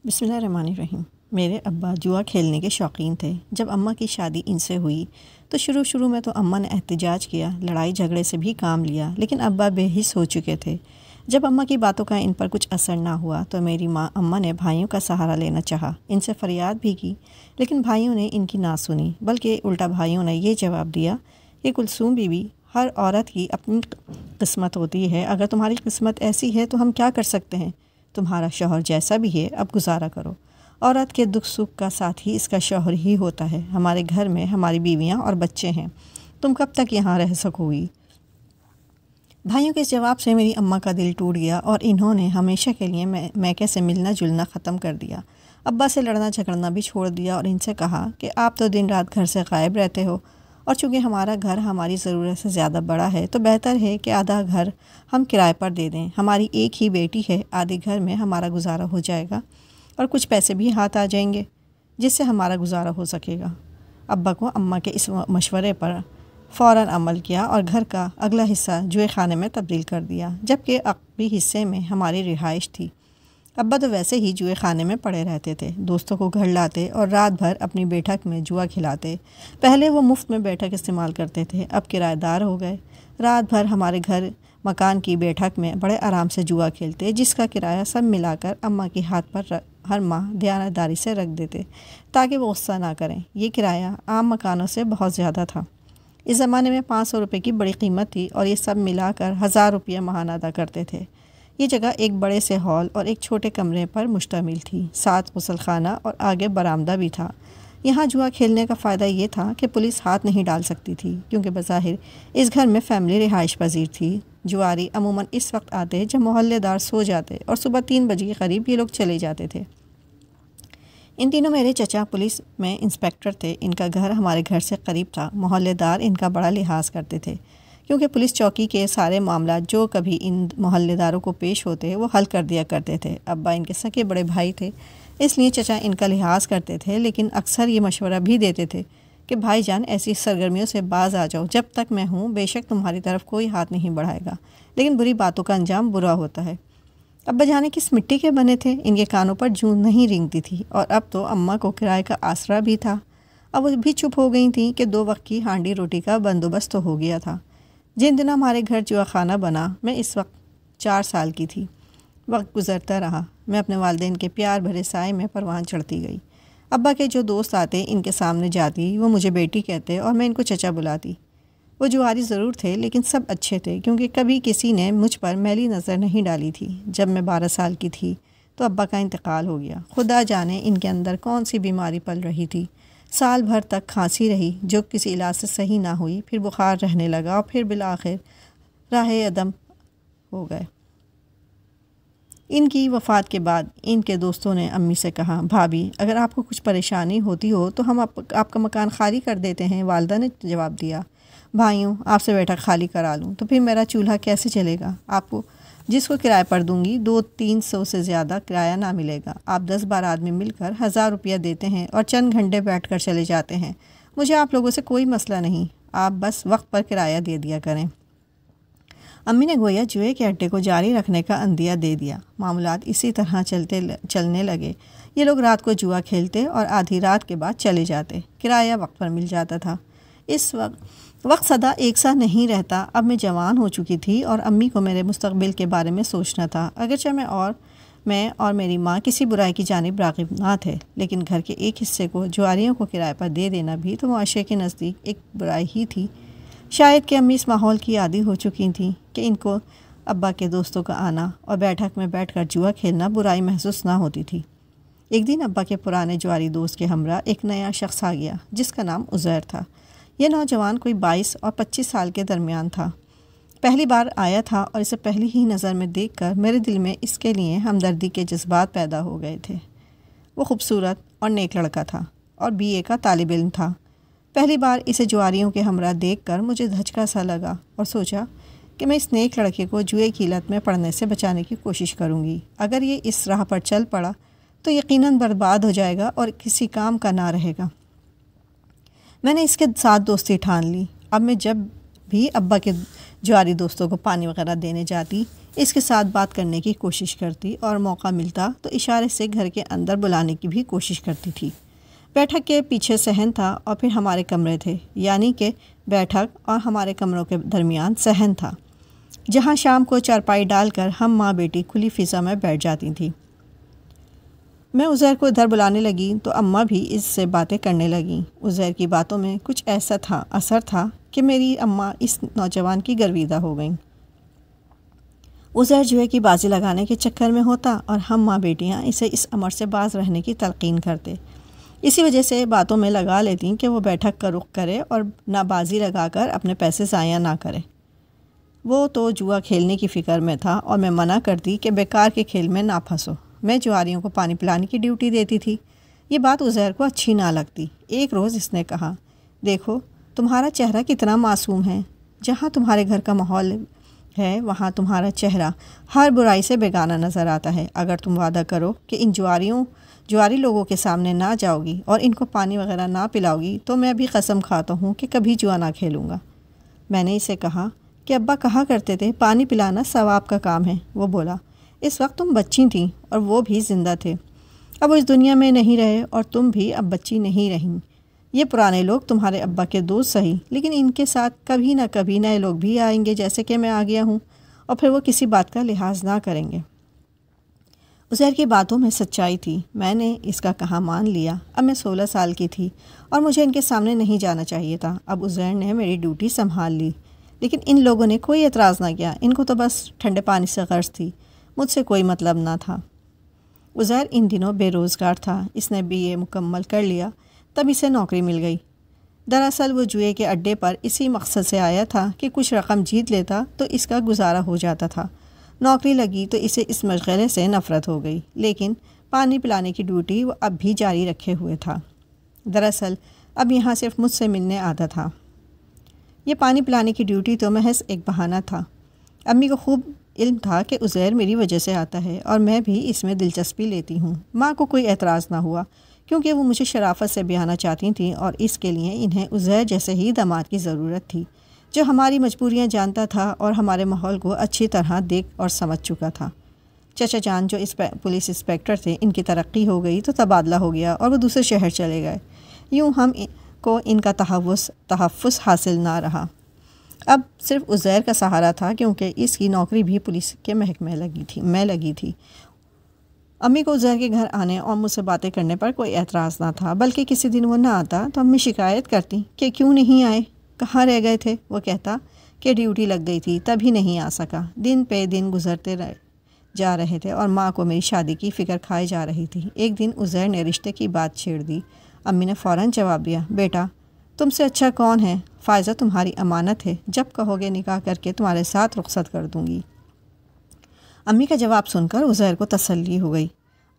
بسم اللہ الرحمن الرحیم۔ میرے ابا جوا کھیلنے کے شوقین تھے۔ جب اماں کی شادی ان سے ہوئی تو شروع میں تو اماں نے احتجاج کیا، لڑائی جھگڑے سے بھی کام لیا، لیکن ابا بے حس ہو چکے تھے۔ جب اماں کی باتوں کا ان پر کچھ اثر نہ ہوا تو میری ماں اماں نے بھائیوں کا سہارا لینا چاہا، ان سے فریاد بھی کی، لیکن بھائیوں نے ان کی نہ سنی، بلکہ الٹا بھائیوں نے یہ جواب دیا کہ کلثوم بی بی، ہر عورت کی اپنی قسمت ہوتی ہے، اگر تمہاری قسمت ایسی ہے تو ہم کیا کر سکتے ہیں؟ تمہارا شوہر جیسا بھی ہے، اب گزارا کرو۔ عورت کے دکھ سکھ کا ساتھی اس کا شوہر ہی ہوتا ہے۔ ہمارے گھر میں ہماری بیویاں اور بچے ہیں، تم کب تک یہاں رہ سکو گی؟ بھائیوں کے اس جواب سے میری اماں کا دل ٹوٹ گیا اور انہوں نے ہمیشہ کے لیے میکے سے ملنا جلنا ختم کر دیا۔ ابا سے لڑنا جھگڑنا بھی چھوڑ دیا اور ان سے کہا کہ آپ تو دن رات گھر سے غائب رہتے ہو، اور چونکہ ہمارا گھر ہماری ضرورت سے زیادہ بڑا ہے تو بہتر ہے کہ آدھا گھر ہم کرائے پر دے دیں۔ ہماری ایک ہی بیٹی ہے، آدھے گھر میں ہمارا گزارا ہو جائے گا اور کچھ پیسے بھی ہاتھ آ جائیں گے جس سے ہمارا گزارا ہو سکے گا۔ ابا کو اماں کے اس مشورے پر فوراً عمل کیا اور گھر کا اگلا حصہ جوئے خانے میں تبدیل کر دیا، جبکہ عقبی حصے میں ہماری رہائش تھی۔ ابا تو ویسے ہی جوئے خانے میں پڑے رہتے تھے، دوستوں کو گھر لاتے اور رات بھر اپنی بیٹھک میں جوا کھلاتے۔ پہلے وہ مفت میں بیٹھک استعمال کرتے تھے، اب کرایہ دار ہو گئے۔ رات بھر ہمارے گھر مکان کی بیٹھک میں بڑے آرام سے جوا کھیلتے، جس کا کرایہ سب ملا کر اماں کے ہاتھ پر ہر ماہ دیانتداری سے رکھ دیتے تاکہ وہ غصہ نہ کریں۔ یہ کرایہ عام مکانوں سے بہت زیادہ تھا۔ اس زمانے میں 500 روپے کی بڑی قیمت تھی اور یہ سب ملا کر 1000 روپیہ ماہانہ ادا کرتے تھے۔ یہ جگہ ایک بڑے سے ہال اور ایک چھوٹے کمرے پر مشتمل تھی، ساتھ غسل خانہ اور آگے برآمدہ بھی تھا۔ یہاں جوا کھیلنے کا فائدہ یہ تھا کہ پولیس ہاتھ نہیں ڈال سکتی تھی، کیونکہ بظاہر اس گھر میں فیملی رہائش پذیر تھی۔ جواری عموماً اس وقت آتے جب محلے دار سو جاتے اور صبح 3 بجے کے قریب یہ لوگ چلے جاتے تھے۔ ان دنوں میرے چچا پولیس میں انسپکٹر تھے، ان کا گھر ہمارے گھر سے قریب تھا۔ محلے دار ان کا بڑا لحاظ کرتے تھے، کیونکہ پولیس چوکی کے سارے معاملات جو کبھی ان محلے داروں کو پیش ہوتے وہ حل کر دیا کرتے تھے۔ ابا ان کے سکے بڑے بھائی تھے، اس لیے چچا ان کا لحاظ کرتے تھے، لیکن اکثر یہ مشورہ بھی دیتے تھے کہ بھائی جان ایسی سرگرمیوں سے باز آ جاؤ، جب تک میں ہوں بے شک تمہاری طرف کوئی ہاتھ نہیں بڑھائے گا، لیکن بری باتوں کا انجام برا ہوتا ہے۔ ابا جانے کس مٹی کے بنے تھے، ان کے کانوں پر جوں نہیں رینگتی تھی، اور اب تو اماں کو کرائے کا آسرا بھی تھا۔ اب وہ بھی چپ ہو گئی تھیں کہ 2 وقت کی ہانڈی روٹی کا بندوبست تو ہو گیا تھا۔ جن دنوں ہمارے گھر جوا خانہ بنا، میں اس وقت 4 سال کی تھی۔ وقت گزرتا رہا، میں اپنے والدین کے پیار بھرے سائے میں پروان چڑھتی گئی۔ ابا کے جو دوست آتے ان کے سامنے جاتی، وہ مجھے بیٹی کہتے اور میں ان کو چچا بلاتی۔ وہ جواری ضرور تھے، لیکن سب اچھے تھے، کیونکہ کبھی کسی نے مجھ پر میلی نظر نہیں ڈالی تھی۔ جب میں 12 سال کی تھی تو ابا کا انتقال ہو گیا۔ خدا جانے ان کے اندر کون سی بیماری پل رہی تھی۔ سال بھر تک کھانسی رہی جو کسی علاج سے صحیح نہ ہوئی، پھر بخار رہنے لگا اور پھر بالآخر راہ عدم ہو گئے۔ ان کی وفات کے بعد ان کے دوستوں نے امی سے کہا، بھابھی اگر آپ کو کچھ پریشانی ہوتی ہو تو ہم آپ کا مکان خالی کر دیتے ہیں۔ والدہ نے جواب دیا، بھائیوں آپ سے بیٹھک خالی کرا لوں تو پھر میرا چولہا کیسے چلے گا؟ آپ کو جس کو کرائے پر دوں گی 200-300 سے زیادہ کرایہ نہ ملے گا۔ آپ 10-12 آدمی مل کر 1000 روپیہ دیتے ہیں اور چند گھنٹے بیٹھ کر چلے جاتے ہیں۔ مجھے آپ لوگوں سے کوئی مسئلہ نہیں، آپ بس وقت پر کرایہ دے دیا کریں۔ امی نے گویا جوئے کے اڈے کو جاری رکھنے کا عندیہ دے دیا۔ معاملات اسی طرح چلنے لگے۔ یہ لوگ رات کو جوا کھیلتے اور آدھی رات کے بعد چلے جاتے، کرایہ وقت پر مل جاتا تھا۔ اس وقت سدا ایک سا نہیں رہتا۔ اب میں جوان ہو چکی تھی اور امی کو میرے مستقبل کے بارے میں سوچنا تھا۔ اگرچہ میں اور میری ماں کسی برائی کی جانب راغب نہ تھے، لیکن گھر کے ایک حصے کو جواریوں کو کرائے پر دے دینا بھی تو معاشرے کے نزدیک ایک برائی ہی تھی۔ شاید کہ امی اس ماحول کی عادی ہو چکی تھیں کہ ان کو ابا کے دوستوں کا آنا اور بیٹھک میں بیٹھ کر جوا کھیلنا برائی محسوس نہ ہوتی تھی۔ ایک دن ابا کے پرانے جواری دوست کے ہمراہ ایک نیا شخص آ گیا جس کا نام عزیر تھا۔ یہ نوجوان کوئی 22 اور 25 سال کے درمیان تھا۔ پہلی بار آیا تھا اور اسے پہلی ہی نظر میں دیکھ کر میرے دل میں اس کے لیے ہمدردی کے جذبات پیدا ہو گئے تھے۔ وہ خوبصورت اور نیک لڑکا تھا اور BA کا طالب علم تھا۔ پہلی بار اسے جواریوں کے ہمراہ دیکھ کر مجھے دھچکا سا لگا اور سوچا کہ میں اس نیک لڑکے کو جوئے کی لت میں پڑنے سے بچانے کی کوشش کروں گی۔ اگر یہ اس راہ پر چل پڑا تو یقیناً برباد ہو جائے گا اور کسی کام کا نہ رہے گا۔ میں نے اس کے ساتھ دوستی ٹھان لی۔ اب میں جب بھی ابا کے جواری دوستوں کو پانی وغیرہ دینے جاتی، اس کے ساتھ بات کرنے کی کوشش کرتی اور موقع ملتا تو اشارے سے گھر کے اندر بلانے کی بھی کوشش کرتی تھی۔ بیٹھک کے پیچھے صحن تھا اور پھر ہمارے کمرے تھے، یعنی کہ بیٹھک اور ہمارے کمروں کے درمیان صحن تھا، جہاں شام کو چارپائی ڈال کر ہم ماں بیٹی کھلی فضا میں بیٹھ جاتی تھیں۔ میں عزیر کو ادھر بلانے لگی تو اماں بھی اس سے باتیں کرنے لگیں۔ عزیر کی باتوں میں کچھ ایسا اثر تھا کہ میری اماں اس نوجوان کی گرویدہ ہو گئیں۔ عزیر جوئے کی بازی لگانے کے چکر میں ہوتا اور ہم ماں بیٹیاں اسے اس امر سے باز رہنے کی تلقین کرتے۔ اسی وجہ سے باتوں میں لگا لیتی کہ وہ بیٹھک کا رخ کرے اور نہ بازی لگا کر اپنے پیسے ضائع نہ کرے۔ وہ تو جوا کھیلنے کی فکر میں تھا اور میں منع کرتی کہ بیکار کے کھیل میں نہ پھنسو۔ میں جواریوں کو پانی پلانے کی ڈیوٹی دیتی تھی۔ یہ بات عزیر کو اچھی نہ لگتی۔ ایک روز اس نے کہا، دیکھو تمہارا چہرہ کتنا معصوم ہے، جہاں تمہارے گھر کا ماحول ہے وہاں تمہارا چہرہ ہر برائی سے بیگانہ نظر آتا ہے۔ اگر تم وعدہ کرو کہ ان جواری لوگوں کے سامنے نہ جاؤ گی اور ان کو پانی وغیرہ نہ پلاؤ گی تو میں بھی قسم کھاتا ہوں کہ کبھی جوا نہ کھیلوں گا۔ میں نے اسے کہا کہ ابا کہا کرتے تھے پانی پلانا ثواب کا کام ہے۔ وہ بولا، اس وقت تم بچی تھیں اور وہ بھی زندہ تھے، اب وہ اس دنیا میں نہیں رہے اور تم بھی اب بچی نہیں رہیں۔ یہ پرانے لوگ تمہارے ابا کے دوست صحیح، لیکن ان کے ساتھ کبھی نہ کبھی نئے لوگ بھی آئیں گے جیسے کہ میں آ گیا ہوں، اور پھر وہ کسی بات کا لحاظ نہ کریں گے۔ عزیر کی باتوں میں سچائی تھی۔ میں نے اس کا کہا مان لیا۔ اب میں 16 سال کی تھی اور مجھے ان کے سامنے نہیں جانا چاہیے تھا۔ اب عزیر نے میری ڈیوٹی سنبھال لی، لیکن ان لوگوں نے کوئی اعتراض نہ کیا۔ ان کو تو بس ٹھنڈے پانی سے غرض تھی، مجھ سے کوئی مطلب نہ تھا۔ عزیر ان دنوں بے روزگار تھا۔ اس نے BA مکمل کر لیا، تب اسے نوکری مل گئی۔ دراصل وہ جوئے کے اڈے پر اسی مقصد سے آیا تھا کہ کچھ رقم جیت لیتا تو اس کا گزارا ہو جاتا تھا۔ نوکری لگی تو اسے اس مشغلے سے نفرت ہو گئی، لیکن پانی پلانے کی ڈیوٹی وہ اب بھی جاری رکھے ہوئے تھا۔ دراصل اب یہاں صرف مجھ سے ملنے آتا تھا۔ یہ پانی پلانے کی ڈیوٹی تو محض ایک بہانہ تھا۔ امی کو خوب علم تھا کہ عزیر میری وجہ سے آتا ہے اور میں بھی اس میں دلچسپی لیتی ہوں۔ ماں کو کوئی اعتراض نہ ہوا، کیونکہ وہ مجھے شرافت سے بیانا چاہتی تھیں اور اس کے لیے انہیں عزیر جیسے ہی داماد کی ضرورت تھی، جو ہماری مجبوریاں جانتا تھا اور ہمارے ماحول کو اچھی طرح دیکھ اور سمجھ چکا تھا۔ چچا جان جو پولیس انسپیکٹر تھے، ان کی ترقی ہو گئی تو تبادلہ ہو گیا اور وہ دوسرے شہر چلے گئے۔ یوں ہم کو ان کا تحفظ حاصل نہ رہا۔ اب صرف عزیر کا سہارا تھا، کیونکہ اس کی نوکری بھی پولیس کے محکمے میں لگی تھی۔ امی کو عزیر کے گھر آنے اور مجھ سے باتیں کرنے پر کوئی اعتراض نہ تھا، بلکہ کسی دن وہ نہ آتا تو امی شکایت کرتی کہ کیوں نہیں آئے، کہاں رہ گئے تھے۔ وہ کہتا کہ ڈیوٹی لگ گئی تھی تبھی نہیں آ سکا۔ دن پہ دن گزرتے جا رہے تھے اور ماں کو میری شادی کی فکر کھائے جا رہی تھی۔ ایک دن عزیر نے رشتے کی بات چھیڑ دی۔ امی نے فوراً جواب دیا، بیٹا تم سے اچھا کون ہے، فائزہ تمہاری امانت ہے، جب کہو گے نکاح کر کے تمہارے ساتھ رخصت کر دوں گی۔ امی کا جواب سن کر عزیر کو تسلی ہو گئی۔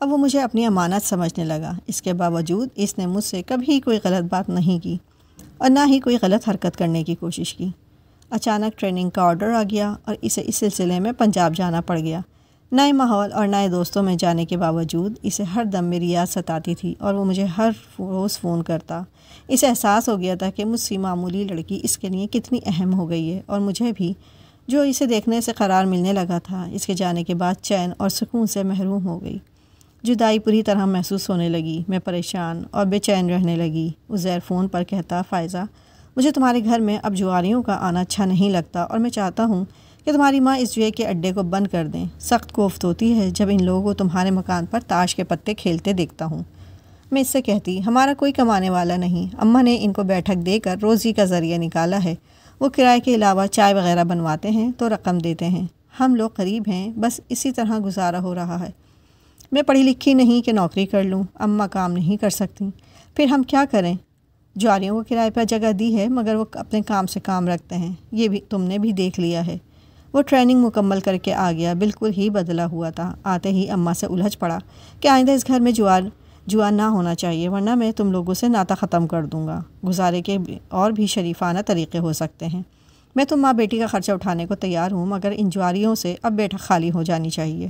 اب وہ مجھے اپنی امانت سمجھنے لگا۔ اس کے باوجود اس نے مجھ سے کبھی کوئی غلط بات نہیں کی اور نہ ہی کوئی غلط حرکت کرنے کی کوشش کی۔ اچانک ٹریننگ کا آرڈر آ گیا اور اسے اس سلسلے میں پنجاب جانا پڑ گیا۔ نئے ماحول اور نئے دوستوں میں جانے کے باوجود اسے ہر دم میری یاد ستاتی تھی اور وہ مجھے ہر روز فون کرتا۔ اسے احساس ہو گیا تھا کہ مجھ سی معمولی لڑکی اس کے لیے کتنی اہم ہو گئی ہے، اور مجھے بھی جو اسے دیکھنے سے قرار ملنے لگا تھا، اس کے جانے کے بعد چین اور سکون سے محروم ہو گئی۔ جدائی پوری طرح محسوس ہونے لگی۔ میں پریشان اور بے چین رہنے لگی۔ عزیر فون پر کہتا، فائزہ مجھے تمہارے گھر میں اب جواریوں کا آنا اچھا نہیں لگتا اور میں چاہتا ہوں کہ تمہاری ماں اس جوئے کے اڈے کو بند کر دیں۔ سخت کوفت ہوتی ہے جب ان لوگوں کو تمہارے مکان پر تاش کے پتے کھیلتے دیکھتا ہوں۔ میں اس سے کہتی، ہمارا کوئی کمانے والا نہیں، اماں نے ان کو بیٹھک دے کر روزی کا ذریعہ نکالا ہے۔ وہ کرائے کے علاوہ چائے وغیرہ بنواتے ہیں تو رقم دیتے ہیں۔ ہم لوگ غریب ہیں، بس اسی طرح گزارا ہو رہا ہے۔ میں پڑھی لکھی نہیں کہ نوکری کر لوں، اماں کام نہیں کر سکتی، پھر ہم کیا کریں؟ جواریوں کو کرائے پر جگہ دی ہے مگر وہ اپنے کام سے کام رکھتے ہیں، یہ بھی تم نے بھی دیکھ لیا ہے۔ وہ ٹریننگ مکمل کر کے آ گیا، بالکل ہی بدلا ہوا تھا۔ آتے ہی اماں سے الجھ پڑا کہ آئندہ اس گھر میں جوا نہ ہونا چاہیے، ورنہ میں تم لوگوں سے ناطہ ختم کر دوں گا۔ گزارے کے اور بھی شریفانہ طریقے ہو سکتے ہیں۔ میں تم ماں بیٹی کا خرچہ اٹھانے کو تیار ہوں، مگر ان جواریوں سے اب بیٹھک خالی ہو جانی چاہیے۔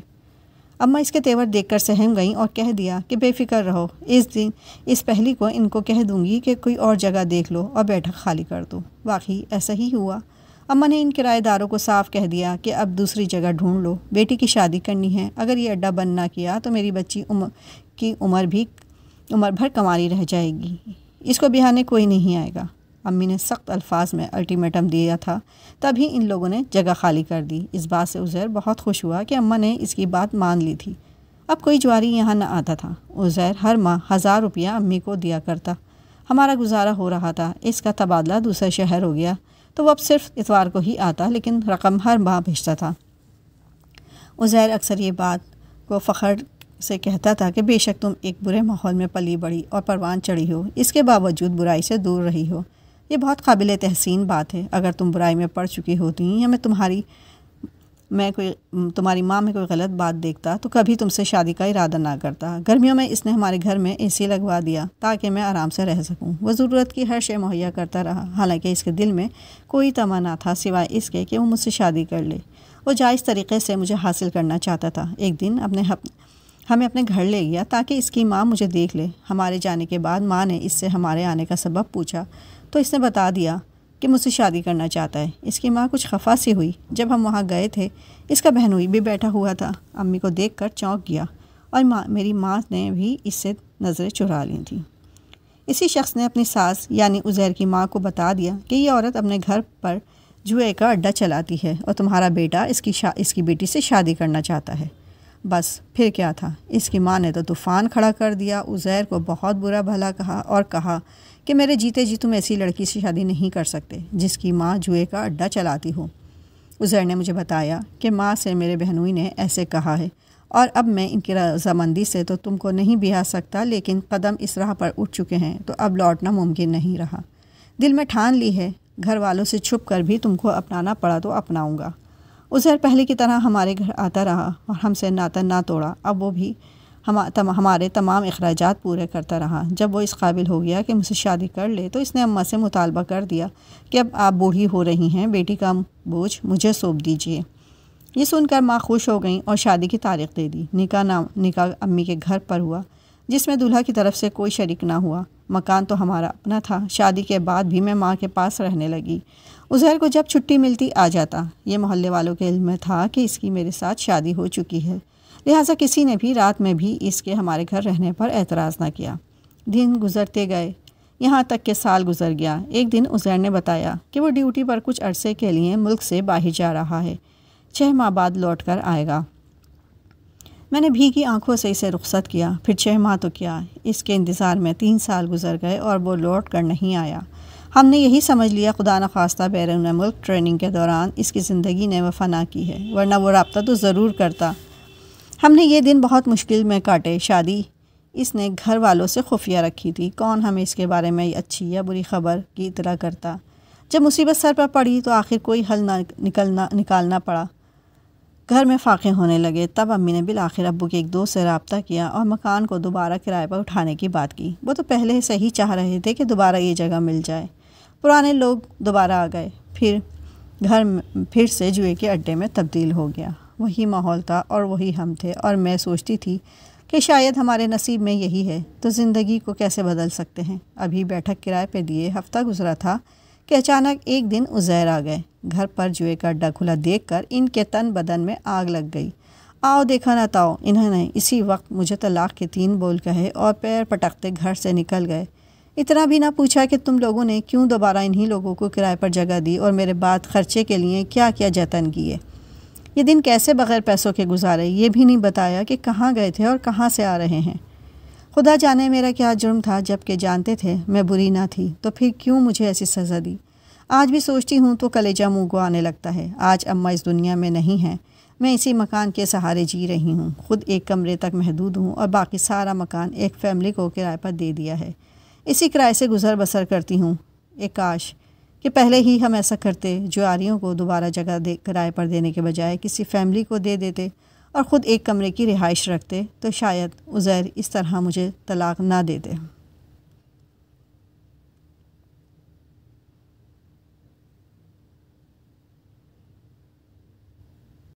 اماں اس کے تیور دیکھ کر سہم گئیں اور کہہ دیا کہ بے فکر رہو، اس پہلی کو ان کو کہہ دوں گی کہ کوئی اور جگہ دیکھ لو اور بیٹھک خالی کر دو۔ واقعی ایسا ہی ہوا۔ اماں نے ان کرایہ داروں کو صاف کہہ دیا کہ اب دوسری جگہ ڈھونڈ لو، بیٹی کی شادی کرنی ہے، اگر یہ اڈا بند نہ کیا تو میری بچی کی عمر بھر کنواری رہ جائے گی، اس کو بہانے کوئی نہیں آئے گا۔ امی نے سخت الفاظ میں الٹیمیٹم دیا تھا، تبھی ان لوگوں نے جگہ خالی کر دی۔ اس بات سے عزیر بہت خوش ہوا کہ اماں نے اس کی بات مان لی تھی۔ اب کوئی جواری یہاں نہ آتا تھا۔ عزیر ہر ماہ 1000 روپیہ امی کو دیا کرتا، ہمارا گزارا ہو رہا تھا۔ اس کا تبادلہ دوسرے شہر ہو گیا تو وہ اب صرف اتوار کو ہی آتا، لیکن رقم ہر ماہ بھیجتا تھا۔ عزیر اکثر یہ بات کو فخر سے کہتا تھا کہ بے شک تم ایک برے ماحول میں پلی بڑھی اور پروان چڑھی ہو، اس کے باوجود برائی سے دور رہی ہو۔ یہ بہت قابل تحسین بات ہے۔ اگر تم برائی میں پڑ چکی ہوتی یا میں تمہاری ماں میں کوئی غلط بات دیکھتا تو کبھی تم سے شادی کا ارادہ نہ کرتا۔ گرمیوں میں اس نے ہمارے گھر میں اے سی لگوا دیا تاکہ میں آرام سے رہ سکوں۔ وہ ضرورت کی ہر شے مہیا کرتا رہا، حالانکہ اس کے دل میں کوئی تمنا نہ تھا سوائے اس کے کہ وہ مجھ سے شادی کر لے۔ وہ جائز طریقے سے مجھے حاصل کرنا چاہتا تھا۔ ایک دن ہمیں اپنے گھر لے گیا تاکہ اس کی ماں مجھے دیکھ لے۔ ہمارے جانے کے بعد ماں نے اس سے ہمارے آنے کا سبب پوچھا تو اس نے بتا دیا کہ مجھ سے شادی کرنا چاہتا ہے۔ اس کی ماں کچھ خفا سی ہوئی۔ جب ہم وہاں گئے تھے اس کا بہنوئی بھی بیٹھا ہوا تھا۔ امی کو دیکھ کر چونک گیا اور میری ماں نے بھی اس سے نظریں چرا لی تھیں۔ اسی شخص نے اپنی ساس یعنی عزیر کی ماں کو بتا دیا کہ یہ عورت اپنے گھر پر جوئے کا اڈا چلاتی ہے اور تمہارا بیٹا اس کی بیٹی سے شادی کرنا چاہتا ہے۔ بس پھر کیا تھا، اس کی ماں نے تو طوفان کھڑا کر دیا، عزیر کو بہت برا بھلا کہا اور کہا کہ میرے جیتے جی تم ایسی لڑکی سے شادی نہیں کر سکتے جس کی ماں جوئے کا اڈا چلاتی ہو۔ عزیر نے مجھے بتایا کہ ماں سے میرے بہنوئی نے ایسے کہا ہے اور اب میں ان کی رضامندی سے تو تم کو نہیں بہا سکتا، لیکن قدم اس راہ پر اٹھ چکے ہیں تو اب لوٹنا ممکن نہیں رہا۔ دل میں ٹھان لی ہے، گھر والوں سے چھپ کر بھی تم کو اپنانا پڑا تو اپناؤں گا۔ عزیر پہلے کی طرح ہمارے گھر آتا رہا اور ہم سے ناتا نہ توڑا۔ اب وہ بھی ہمارے تمام اخراجات پورے کرتا رہا۔ جب وہ اس قابل ہو گیا کہ مجھ سے شادی کر لے تو اس نے اماں سے مطالبہ کر دیا کہ اب آپ بوڑھی ہو رہی ہیں، بیٹی کا بوجھ مجھے سونپ دیجیے۔ یہ سن کر ماں خوش ہو گئیں اور شادی کی تاریخ دے دی۔ نکاح امی کے گھر پر ہوا جس میں دولہا کی طرف سے کوئی شریک نہ ہوا۔ مکان تو ہمارا اپنا تھا۔ شادی کے بعد بھی میں ماں کے پاس رہنے لگی۔ عزیر کو جب چھٹی ملتی آ جاتا۔ یہ محلے والوں کے علم میں تھا کہ اس کی میرے ساتھ شادی ہو چکی ہے، لہٰذا کسی نے بھی رات میں بھی اس کے ہمارے گھر رہنے پر اعتراض نہ کیا۔ دن گزرتے گئے، یہاں تک کہ سال گزر گیا۔ ایک دن عزیر نے بتایا کہ وہ ڈیوٹی پر کچھ عرصے کے لیے ملک سے باہر جا رہا ہے، 6 ماہ بعد لوٹ کر آئے گا۔ میں نے بھیگی آنکھوں سے اسے رخصت کیا۔ پھر 6 ماہ تو کیا، اس کے انتظار میں 3 سال گزر گئے اور وہ لوٹ کر نہیں آیا۔ ہم نے یہی سمجھ لیا خدا نخواستہ بیرون ملک ٹریننگ کے دوران اس کی زندگی نے وفا نہ کی ہے، ورنہ وہ رابطہ تو ضرور کرتا۔ ہم نے یہ دن بہت مشکل میں کاٹے۔ شادی اس نے گھر والوں سے خفیہ رکھی تھی، کون ہمیں اس کے بارے میں اچھی یا بری خبر کی اطلاع کرتا۔ جب مصیبت سر پر پڑی تو آخر کوئی حل نکالنا پڑا۔ گھر میں فاقے ہونے لگے۔ تب امی نے بالآخر ابو کے ایک دوست سے رابطہ کیا اور مکان کو دوبارہ کرائے پر اٹھانے کی بات کی۔ وہ تو پہلے سے ہی چاہ رہے تھے کہ دوبارہ یہ جگہ مل جائے۔ پرانے لوگ دوبارہ آ گئے، گھر پھر سے جوئے کے اڈے میں تبدیل ہو گیا۔ وہی ماحول تھا اور وہی ہم تھے، اور میں سوچتی تھی کہ شاید ہمارے نصیب میں یہی ہے، تو زندگی کو کیسے بدل سکتے ہیں۔ ابھی بیٹھک کرائے پہ دیے ہفتہ گزرا تھا کہ اچانک ایک دن عزیر آ گئے۔ گھر پر جوئے کا اڈا کھلا دیکھ کر ان کے تن بدن میں آگ لگ گئی۔ آؤ دیکھا نہ تاؤ، انہوں نے اسی وقت مجھے طلاق کے 3 بول کہے اور پیر پٹکتے گھر سے نکل گئے۔ اتنا بھی نہ پوچھا کہ تم لوگوں نے کیوں دوبارہ انہی لوگوں کو کرائے پر جگہ دی اور میرے بعد خرچے کے لیے کیا کیا جتن کیے۔ یہ دن کیسے بغیر پیسوں کے گزارے، یہ بھی نہیں بتایا کہ کہاں گئے تھے اور کہاں سے آ رہے ہیں۔ خدا جانے میرا کیا جرم تھا، جب کہ جانتے تھے میں بری نہ تھی تو پھر کیوں مجھے ایسی سزا دی۔ آج بھی سوچتی ہوں تو کلیجہ منہ کو آنے لگتا ہے۔ آج اماں اس دنیا میں نہیں ہیں، میں اسی مکان کے سہارے جی رہی ہوں۔ خود ایک کمرے تک محدود ہوں اور باقی سارا مکان ایک فیملی کو کرائے پر دے دیا ہے۔ اسی کرائے سے گزر بسر کرتی ہوں۔ ایک کاش کہ پہلے ہی ہم ایسا کرتے، جواریوں کو دوبارہ جگہ کرائے پر دینے کے بجائے کسی فیملی کو دے دیتے اور خود ایک کمرے کی رہائش رکھتے، تو شاید عزیر اس طرح مجھے طلاق نہ دیتے۔